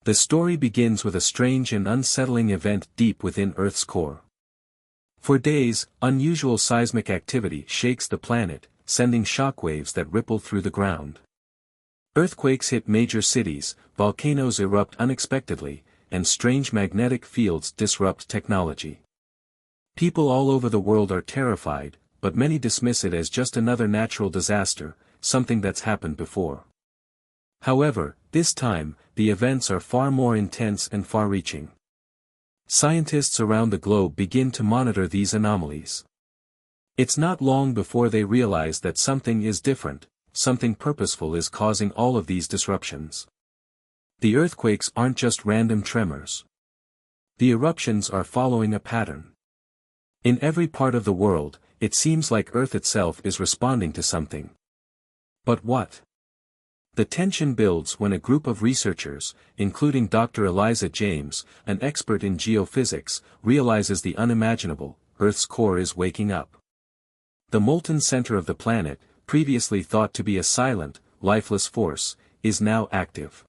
The story begins with a strange and unsettling event deep within Earth's core. For days, unusual seismic activity shakes the planet, sending shockwaves that ripple through the ground. Earthquakes hit major cities, volcanoes erupt unexpectedly, and strange magnetic fields disrupt technology. People all over the world are terrified, but many dismiss it as just another natural disaster, something that's happened before. However, this time, the events are far more intense and far-reaching. Scientists around the globe begin to monitor these anomalies. It's not long before they realize that something is different, something purposeful is causing all of these disruptions. The earthquakes aren't just random tremors. The eruptions are following a pattern. In every part of the world, it seems like Earth itself is responding to something. But what? The tension builds when a group of researchers, including Dr. Eliza James, an expert in geophysics, realizes the unimaginable: Earth's core is waking up. The molten center of the planet, previously thought to be a silent, lifeless force, is now active.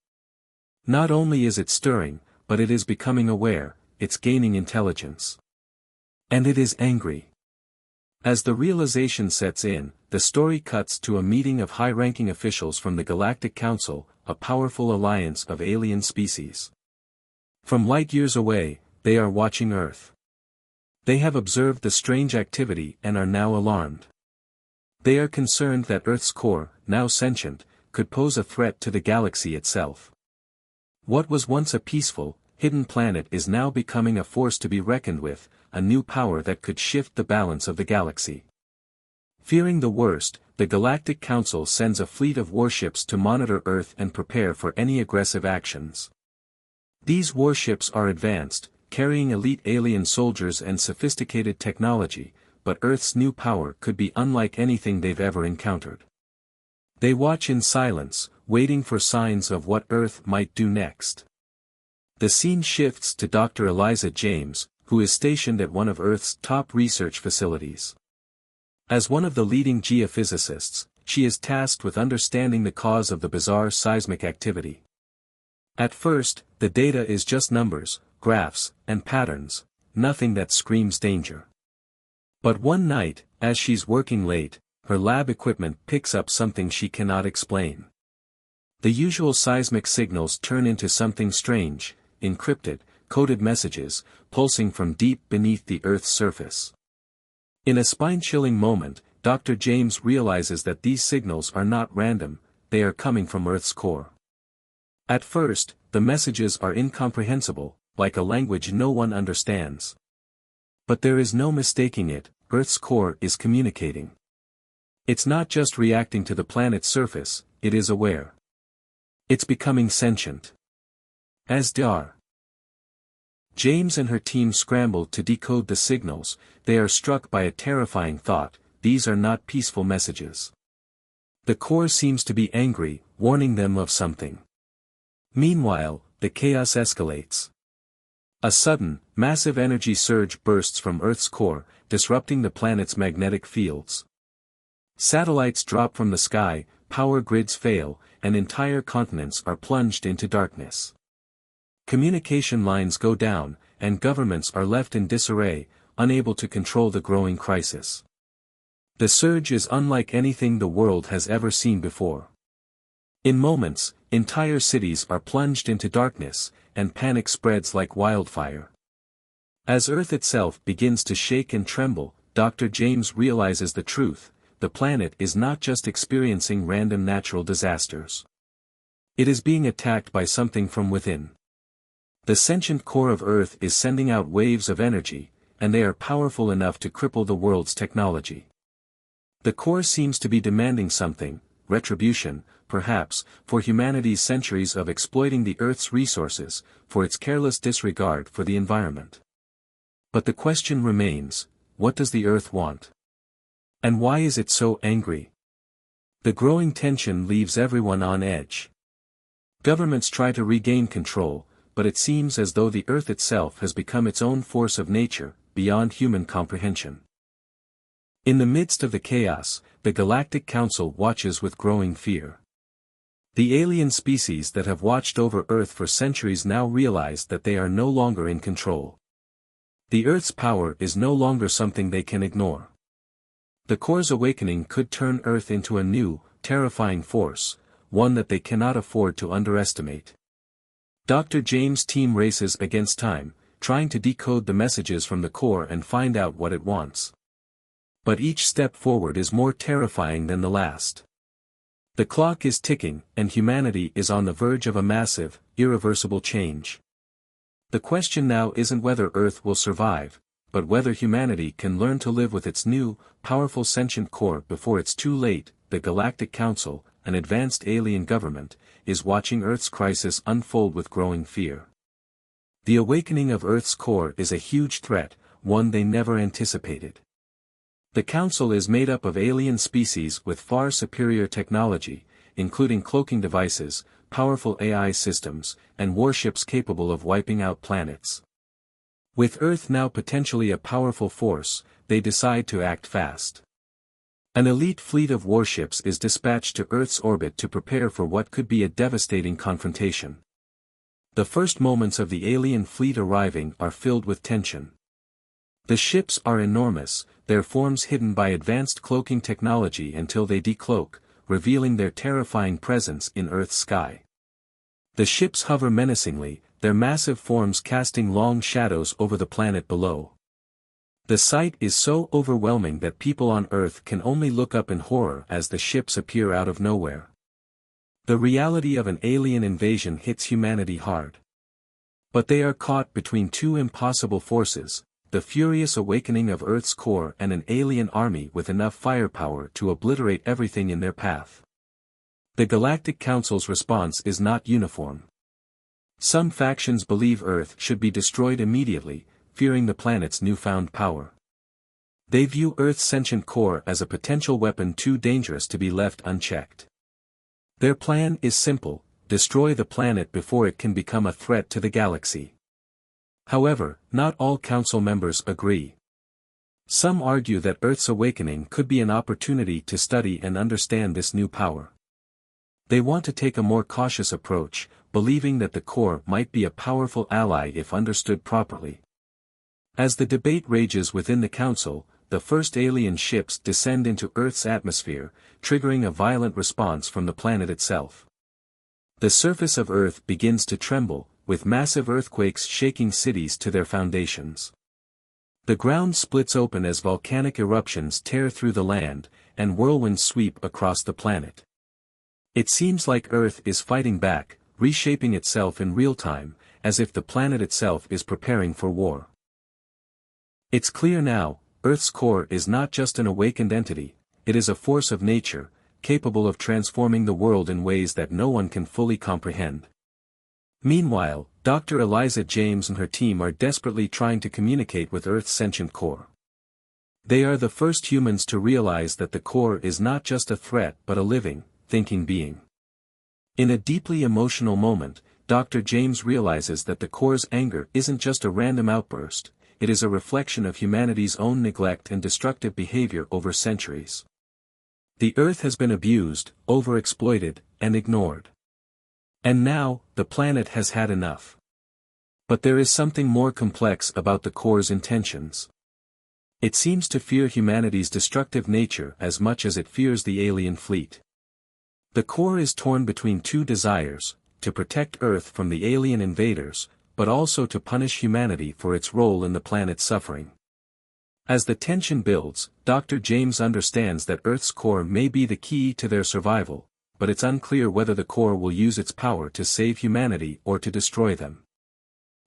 Not only is it stirring, but it is becoming aware, it's gaining intelligence. And it is angry. As the realization sets in, the story cuts to a meeting of high-ranking officials from the Galactic Council, a powerful alliance of alien species. From light years away, they are watching Earth. They have observed the strange activity and are now alarmed. They are concerned that Earth's core, now sentient, could pose a threat to the galaxy itself. What was once a peaceful, hidden planet is now becoming a force to be reckoned with, a new power that could shift the balance of the galaxy. Fearing the worst, the Galactic Council sends a fleet of warships to monitor Earth and prepare for any aggressive actions. These warships are advanced, carrying elite alien soldiers and sophisticated technology, but Earth's new power could be unlike anything they've ever encountered. They watch in silence, waiting for signs of what Earth might do next. The scene shifts to Dr. Eliza James, who is stationed at one of Earth's top research facilities. As one of the leading geophysicists, she is tasked with understanding the cause of the bizarre seismic activity. At first, the data is just numbers, graphs, and patterns, nothing that screams danger. But one night, as she's working late, her lab equipment picks up something she cannot explain. The usual seismic signals turn into something strange, encrypted, coded messages, pulsing from deep beneath the Earth's surface. In a spine-chilling moment, Dr. James realizes that these signals are not random, they are coming from Earth's core. At first, the messages are incomprehensible, like a language no one understands. But there is no mistaking it, Earth's core is communicating. It's not just reacting to the planet's surface, it is aware. It's becoming sentient. As Dr. James and her team scramble to decode the signals, they are struck by a terrifying thought: these are not peaceful messages. The core seems to be angry, warning them of something. Meanwhile, the chaos escalates. A sudden, massive energy surge bursts from Earth's core, disrupting the planet's magnetic fields. Satellites drop from the sky, power grids fail, and entire continents are plunged into darkness. Communication lines go down, and governments are left in disarray, unable to control the growing crisis. The surge is unlike anything the world has ever seen before. In moments, entire cities are plunged into darkness, and panic spreads like wildfire. As Earth itself begins to shake and tremble, Dr. James realizes the truth: the planet is not just experiencing random natural disasters. It is being attacked by something from within. The sentient core of Earth is sending out waves of energy, and they are powerful enough to cripple the world's technology. The core seems to be demanding something: retribution, perhaps, for humanity's centuries of exploiting the Earth's resources, for its careless disregard for the environment. But the question remains: what does the Earth want? And why is it so angry? The growing tension leaves everyone on edge. Governments try to regain control, but it seems as though the Earth itself has become its own force of nature, beyond human comprehension. In the midst of the chaos, the Galactic Council watches with growing fear. The alien species that have watched over Earth for centuries now realize that they are no longer in control. The Earth's power is no longer something they can ignore. The core's awakening could turn Earth into a new, terrifying force, one that they cannot afford to underestimate. Dr. James' team races against time, trying to decode the messages from the core and find out what it wants. But each step forward is more terrifying than the last. The clock is ticking, and humanity is on the verge of a massive, irreversible change. The question now isn't whether Earth will survive, but whether humanity can learn to live with its new, powerful sentient core before it's too late. The Galactic Council, an advanced alien government, is watching Earth's crisis unfold with growing fear. The awakening of Earth's core is a huge threat, one they never anticipated. The Council is made up of alien species with far superior technology, including cloaking devices, powerful AI systems, and warships capable of wiping out planets. With Earth now potentially a powerful force, they decide to act fast. An elite fleet of warships is dispatched to Earth's orbit to prepare for what could be a devastating confrontation. The first moments of the alien fleet arriving are filled with tension. The ships are enormous, their forms hidden by advanced cloaking technology until they decloak, revealing their terrifying presence in Earth's sky. The ships hover menacingly, their massive forms casting long shadows over the planet below. The sight is so overwhelming that people on Earth can only look up in horror as the ships appear out of nowhere. The reality of an alien invasion hits humanity hard. But they are caught between two impossible forces: the furious awakening of Earth's core and an alien army with enough firepower to obliterate everything in their path. The Galactic Council's response is not uniform. Some factions believe Earth should be destroyed immediately, fearing the planet's newfound power. They view Earth's sentient core as a potential weapon too dangerous to be left unchecked. Their plan is simple: destroy the planet before it can become a threat to the galaxy. However, not all Council members agree. Some argue that Earth's awakening could be an opportunity to study and understand this new power. They want to take a more cautious approach, believing that the core might be a powerful ally if understood properly. As the debate rages within the Council, the first alien ships descend into Earth's atmosphere, triggering a violent response from the planet itself. The surface of Earth begins to tremble, with massive earthquakes shaking cities to their foundations. The ground splits open as volcanic eruptions tear through the land, and whirlwinds sweep across the planet. It seems like Earth is fighting back, reshaping itself in real time, as if the planet itself is preparing for war. It's clear now, Earth's core is not just an awakened entity, it is a force of nature, capable of transforming the world in ways that no one can fully comprehend. Meanwhile, Dr. Eliza James and her team are desperately trying to communicate with Earth's sentient core. They are the first humans to realize that the core is not just a threat but a living, thinking being. In a deeply emotional moment, Dr. James realizes that the core's anger isn't just a random outburst, it is a reflection of humanity's own neglect and destructive behavior over centuries. The Earth has been abused, overexploited, and ignored. And now, the planet has had enough. But there is something more complex about the core's intentions. It seems to fear humanity's destructive nature as much as it fears the alien fleet. The core is torn between two desires: to protect Earth from the alien invaders, but also to punish humanity for its role in the planet's suffering. As the tension builds, Dr. James understands that Earth's core may be the key to their survival, but it's unclear whether the core will use its power to save humanity or to destroy them.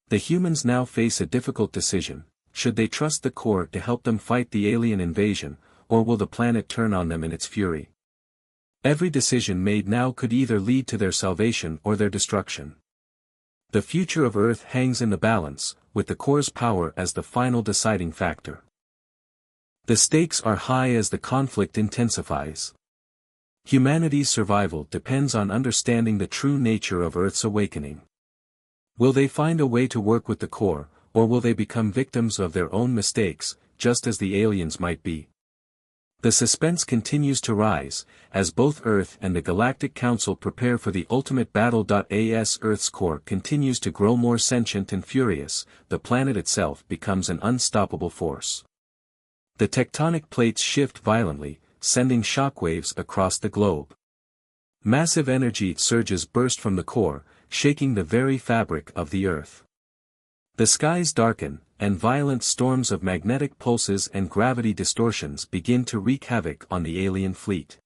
The humans now face a difficult decision: should they trust the core to help them fight the alien invasion, or will the planet turn on them in its fury? Every decision made now could either lead to their salvation or their destruction. The future of Earth hangs in the balance, with the core's power as the final deciding factor. The stakes are high as the conflict intensifies. Humanity's survival depends on understanding the true nature of Earth's awakening. Will they find a way to work with the core, or will they become victims of their own mistakes, just as the aliens might be? The suspense continues to rise, as both Earth and the Galactic Council prepare for the ultimate battle. As Earth's core continues to grow more sentient and furious, the planet itself becomes an unstoppable force. The tectonic plates shift violently, sending shockwaves across the globe. Massive energy surges burst from the core, shaking the very fabric of the Earth. The skies darken, and violent storms of magnetic pulses and gravity distortions begin to wreak havoc on the alien fleet.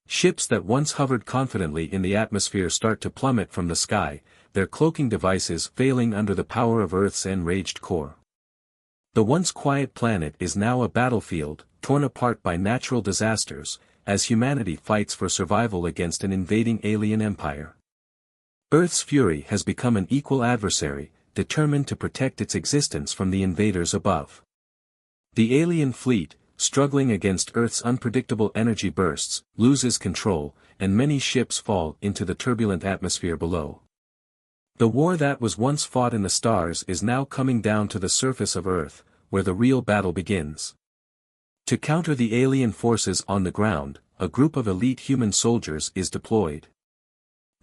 Ships that once hovered confidently in the atmosphere start to plummet from the sky, their cloaking devices failing under the power of Earth's enraged core. The once quiet planet is now a battlefield, torn apart by natural disasters, as humanity fights for survival against an invading alien empire. Earth's fury has become an equal adversary, determined to protect its existence from the invaders above. The alien fleet, struggling against Earth's unpredictable energy bursts, loses control, and many ships fall into the turbulent atmosphere below. The war that was once fought in the stars is now coming down to the surface of Earth, where the real battle begins. To counter the alien forces on the ground, a group of elite human soldiers is deployed.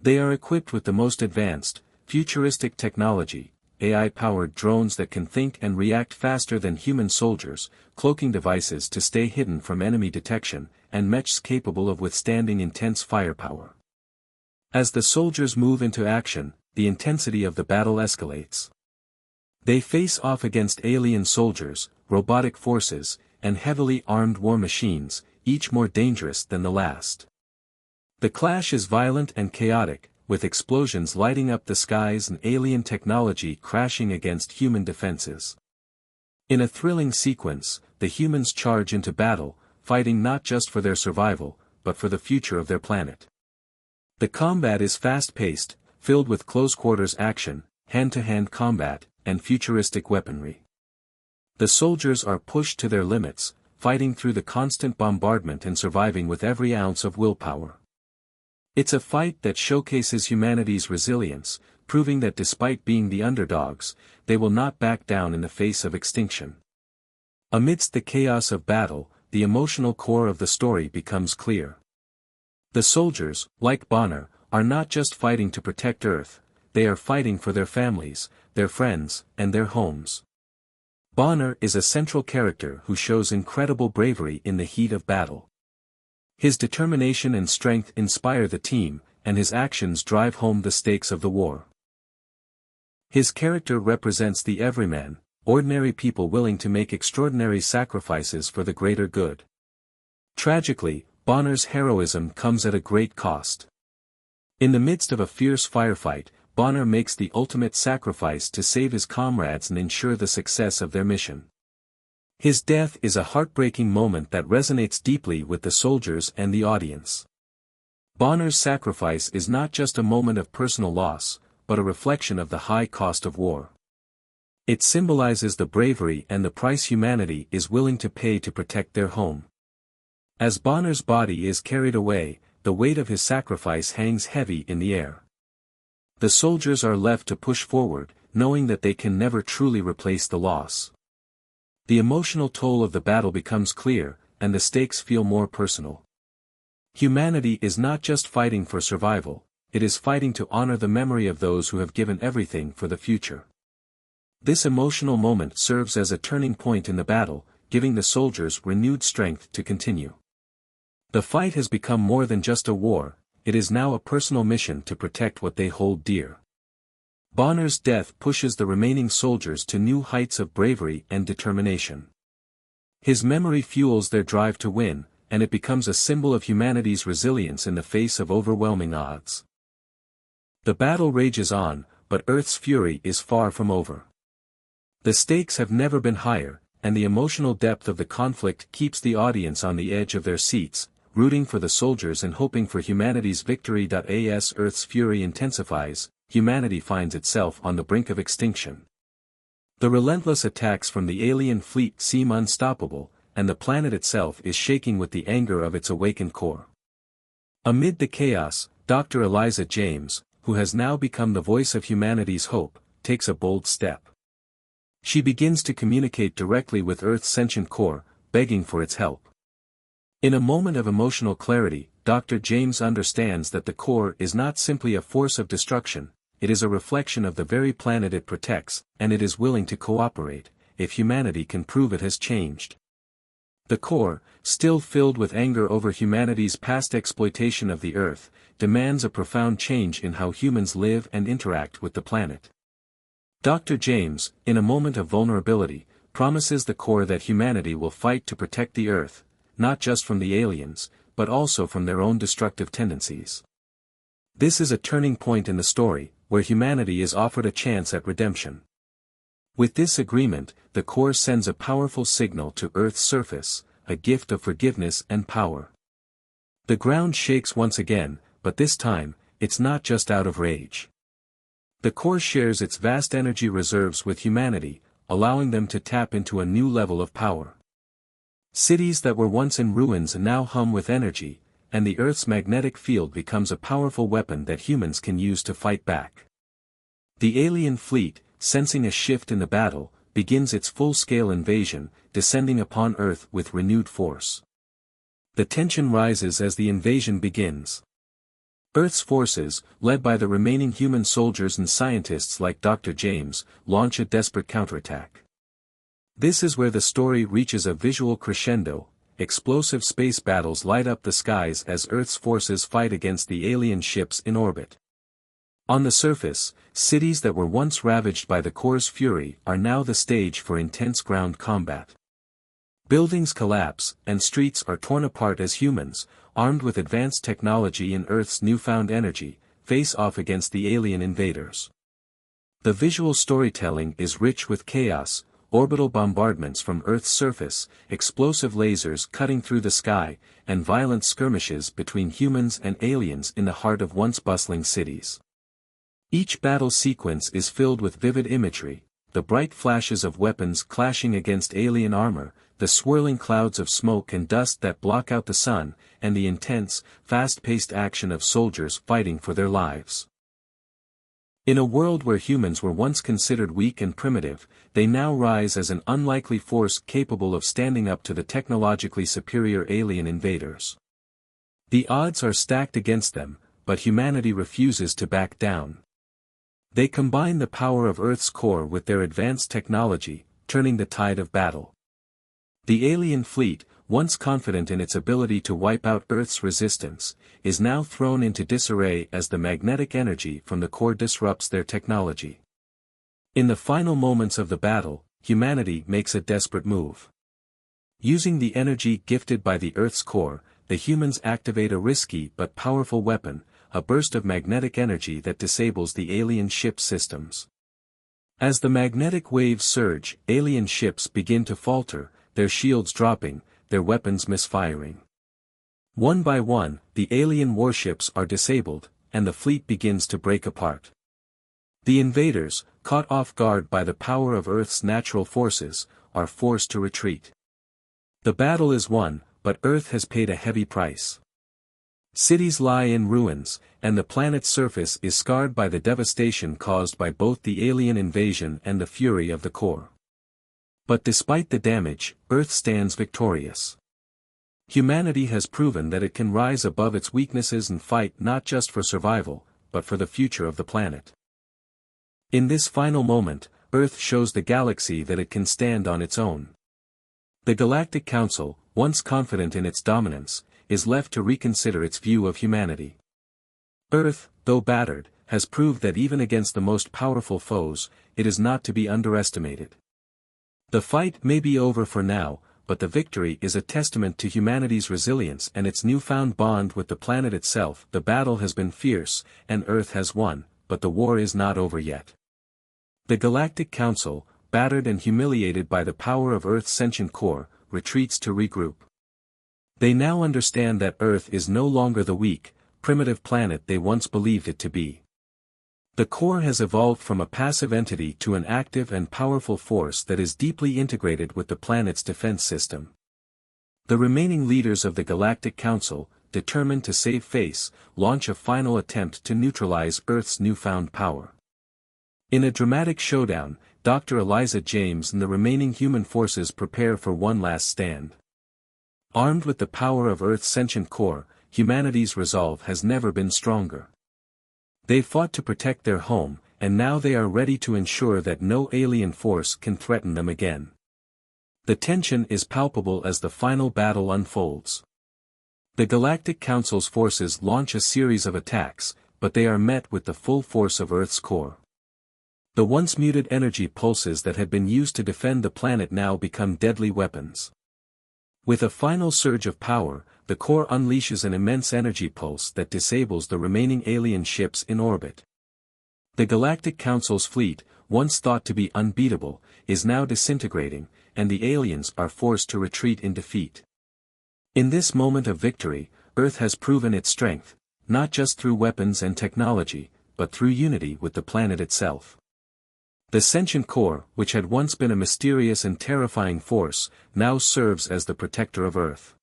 They are equipped with the most advanced, futuristic technology, AI-powered drones that can think and react faster than human soldiers, cloaking devices to stay hidden from enemy detection, and mechs capable of withstanding intense firepower. As the soldiers move into action, the intensity of the battle escalates. They face off against alien soldiers, robotic forces, and heavily armed war machines, each more dangerous than the last. The clash is violent and chaotic, with explosions lighting up the skies and alien technology crashing against human defenses. In a thrilling sequence, the humans charge into battle, fighting not just for their survival, but for the future of their planet. The combat is fast-paced, filled with close-quarters action, hand-to-hand combat, and futuristic weaponry. The soldiers are pushed to their limits, fighting through the constant bombardment and surviving with every ounce of willpower. It's a fight that showcases humanity's resilience, proving that despite being the underdogs, they will not back down in the face of extinction. Amidst the chaos of battle, the emotional core of the story becomes clear. The soldiers, like Bonner, are not just fighting to protect Earth, they are fighting for their families, their friends, and their homes. Bonner is a central character who shows incredible bravery in the heat of battle. His determination and strength inspire the team, and his actions drive home the stakes of the war. His character represents the everyman, ordinary people willing to make extraordinary sacrifices for the greater good. Tragically, Bonner's heroism comes at a great cost. In the midst of a fierce firefight, Bonner makes the ultimate sacrifice to save his comrades and ensure the success of their mission. His death is a heartbreaking moment that resonates deeply with the soldiers and the audience. Bonner's sacrifice is not just a moment of personal loss, but a reflection of the high cost of war. It symbolizes the bravery and the price humanity is willing to pay to protect their home. As Bonner's body is carried away, the weight of his sacrifice hangs heavy in the air. The soldiers are left to push forward, knowing that they can never truly replace the loss. The emotional toll of the battle becomes clear, and the stakes feel more personal. Humanity is not just fighting for survival, it is fighting to honor the memory of those who have given everything for the future. This emotional moment serves as a turning point in the battle, giving the soldiers renewed strength to continue. The fight has become more than just a war, it is now a personal mission to protect what they hold dear. Bonner's death pushes the remaining soldiers to new heights of bravery and determination. His memory fuels their drive to win, and it becomes a symbol of humanity's resilience in the face of overwhelming odds. The battle rages on, but Earth's fury is far from over. The stakes have never been higher, and the emotional depth of the conflict keeps the audience on the edge of their seats, rooting for the soldiers and hoping for humanity's victory. As Earth's fury intensifies, humanity finds itself on the brink of extinction. The relentless attacks from the alien fleet seem unstoppable, and the planet itself is shaking with the anger of its awakened core. Amid the chaos, Dr. Eliza James, who has now become the voice of humanity's hope, takes a bold step. She begins to communicate directly with Earth's sentient core, begging for its help. In a moment of emotional clarity, Dr. James understands that the core is not simply a force of destruction, it is a reflection of the very planet it protects, and it is willing to cooperate, if humanity can prove it has changed. The core, still filled with anger over humanity's past exploitation of the Earth, demands a profound change in how humans live and interact with the planet. Dr. James, in a moment of vulnerability, promises the core that humanity will fight to protect the Earth, not just from the aliens, but also from their own destructive tendencies. This is a turning point in the story, where humanity is offered a chance at redemption. With this agreement, the core sends a powerful signal to Earth's surface, a gift of forgiveness and power. The ground shakes once again, but this time, it's not just out of rage. The core shares its vast energy reserves with humanity, allowing them to tap into a new level of power. Cities that were once in ruins now hum with energy, and the Earth's magnetic field becomes a powerful weapon that humans can use to fight back. The alien fleet, sensing a shift in the battle, begins its full-scale invasion, descending upon Earth with renewed force. The tension rises as the invasion begins. Earth's forces, led by the remaining human soldiers and scientists like Dr. James, launch a desperate counterattack. This is where the story reaches a visual crescendo. Explosive space battles light up the skies as Earth's forces fight against the alien ships in orbit. On the surface, cities that were once ravaged by the core's fury are now the stage for intense ground combat. Buildings collapse, and streets are torn apart as humans, armed with advanced technology and Earth's newfound energy, face off against the alien invaders. The visual storytelling is rich with chaos, orbital bombardments from Earth's surface, explosive lasers cutting through the sky, and violent skirmishes between humans and aliens in the heart of once bustling cities. Each battle sequence is filled with vivid imagery, the bright flashes of weapons clashing against alien armor, the swirling clouds of smoke and dust that block out the sun, and the intense, fast-paced action of soldiers fighting for their lives. In a world where humans were once considered weak and primitive, they now rise as an unlikely force capable of standing up to the technologically superior alien invaders. The odds are stacked against them, but humanity refuses to back down. They combine the power of Earth's core with their advanced technology, turning the tide of battle. The alien fleet, once confident in its ability to wipe out Earth's resistance, is now thrown into disarray as the magnetic energy from the core disrupts their technology. In the final moments of the battle, humanity makes a desperate move. Using the energy gifted by the Earth's core, the humans activate a risky but powerful weapon, a burst of magnetic energy that disables the alien ship systems. As the magnetic waves surge, alien ships begin to falter, their shields dropping, their weapons misfiring. One by one, the alien warships are disabled, and the fleet begins to break apart. The invaders, caught off guard by the power of Earth's natural forces, are forced to retreat. The battle is won, but Earth has paid a heavy price. Cities lie in ruins, and the planet's surface is scarred by the devastation caused by both the alien invasion and the fury of the core. But despite the damage, Earth stands victorious. Humanity has proven that it can rise above its weaknesses and fight not just for survival, but for the future of the planet. In this final moment, Earth shows the galaxy that it can stand on its own. The Galactic Council, once confident in its dominance, is left to reconsider its view of humanity. Earth, though battered, has proved that even against the most powerful foes, it is not to be underestimated. The fight may be over for now, but the victory is a testament to humanity's resilience and its newfound bond with the planet itself. The battle has been fierce, and Earth has won, but the war is not over yet. The Galactic Council, battered and humiliated by the power of Earth's sentient core, retreats to regroup. They now understand that Earth is no longer the weak, primitive planet they once believed it to be. The core has evolved from a passive entity to an active and powerful force that is deeply integrated with the planet's defense system. The remaining leaders of the Galactic Council, determined to save face, launch a final attempt to neutralize Earth's newfound power. In a dramatic showdown, Dr. Eliza James and the remaining human forces prepare for one last stand. Armed with the power of Earth's sentient core, humanity's resolve has never been stronger. They fought to protect their home, and now they are ready to ensure that no alien force can threaten them again. The tension is palpable as the final battle unfolds. The Galactic Council's forces launch a series of attacks, but they are met with the full force of Earth's core. The once muted energy pulses that had been used to defend the planet now become deadly weapons. With a final surge of power, the core unleashes an immense energy pulse that disables the remaining alien ships in orbit. The Galactic Council's fleet, once thought to be unbeatable, is now disintegrating, and the aliens are forced to retreat in defeat. In this moment of victory, Earth has proven its strength, not just through weapons and technology, but through unity with the planet itself. The sentient core, which had once been a mysterious and terrifying force, now serves as the protector of Earth.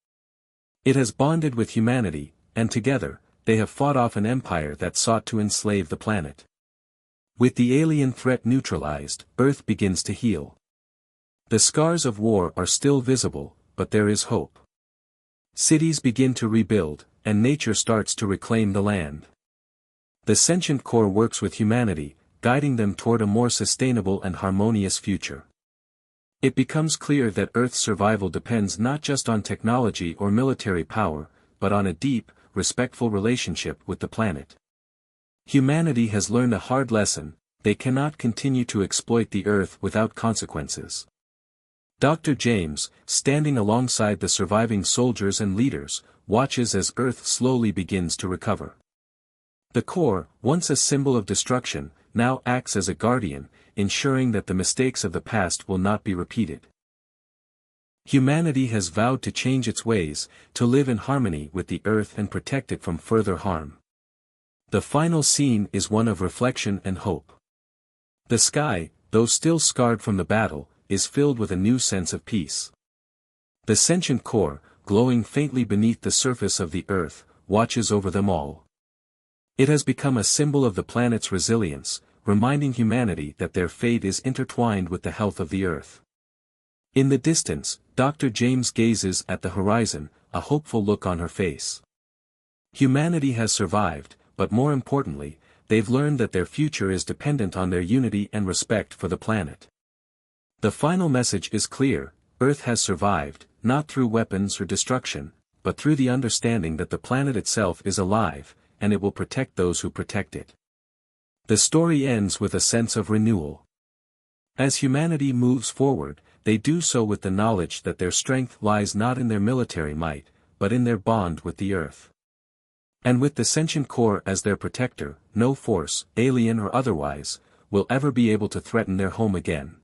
It has bonded with humanity, and together, they have fought off an empire that sought to enslave the planet. With the alien threat neutralized, Earth begins to heal. The scars of war are still visible, but there is hope. Cities begin to rebuild, and nature starts to reclaim the land. The sentient core works with humanity, guiding them toward a more sustainable and harmonious future. It becomes clear that Earth's survival depends not just on technology or military power, but on a deep, respectful relationship with the planet. Humanity has learned a hard lesson: they cannot continue to exploit the Earth without consequences. Dr. James, standing alongside the surviving soldiers and leaders, watches as Earth slowly begins to recover. The core, once a symbol of destruction, now acts as a guardian, ensuring that the mistakes of the past will not be repeated. Humanity has vowed to change its ways, to live in harmony with the Earth and protect it from further harm. The final scene is one of reflection and hope. The sky, though still scarred from the battle, is filled with a new sense of peace. The sentient core, glowing faintly beneath the surface of the Earth, watches over them all. It has become a symbol of the planet's resilience, reminding humanity that their fate is intertwined with the health of the Earth. In the distance, Dr. James gazes at the horizon, a hopeful look on her face. Humanity has survived, but more importantly, they've learned that their future is dependent on their unity and respect for the planet. The final message is clear: Earth has survived, not through weapons or destruction, but through the understanding that the planet itself is alive, and it will protect those who protect it. The story ends with a sense of renewal. As humanity moves forward, they do so with the knowledge that their strength lies not in their military might, but in their bond with the Earth. And with the sentient core as their protector, no force, alien or otherwise, will ever be able to threaten their home again.